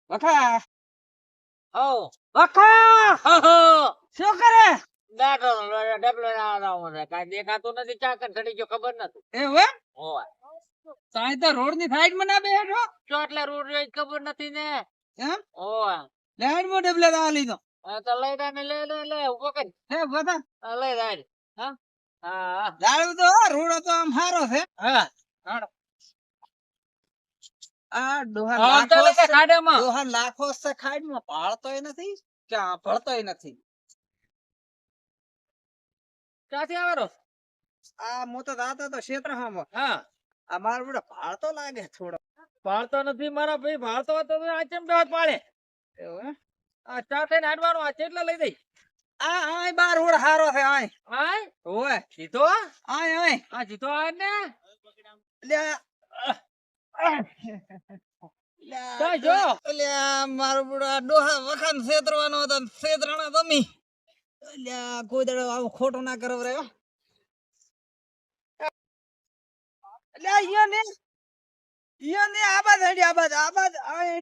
વખા ઓ વખા શું કરે બેઠો ડબલો ના કાઈ દેખાતું નથી ચા કર ચડી ગયો ખબર નથી એવું ઓય તાય તો રોડ ની સાઈડ માં ના બેઠો ચોટલે રોડ રહી ખબર નથી ને એમ ઓય લેડ મો ડબલે દા લીધો તો લઈ જા ને લે ઉભો કરી હે બતા લઈ જા હા હા દાડું તો રોડ તો આમ સારો છે હા આ ડોહા હા તો લાખો લે ખાડામાં ડોહા લાખો છે ખાઈડ માં પાળતોય નથી કે ભળતોય નથી ક્યાંથી આવેરો આ મો તો દાતો તો ક્ષેત્ર હામો હા આ મારો બડો પાળતો લાગે થોડો પાળતો નથી મારા ભાઈ પાળતો હતો તો આ ચેમ દાવત પાડે એવું હે? આ ચા થઈને હાડવાનો આ કેટલા લઈ દઈ આ આય બાર રોડ હારો છે આય આય ઓય જીતો આય આય આ જીતો આ ને લે તો જો. મારો બુડો ડોહા વખાન છેતરવાનો હતો ને છેતરાણા તમે કોઈ દાડો આવું ખોટું ના કરો રે લે ઈયો ને આબાદ હેડી આબાદ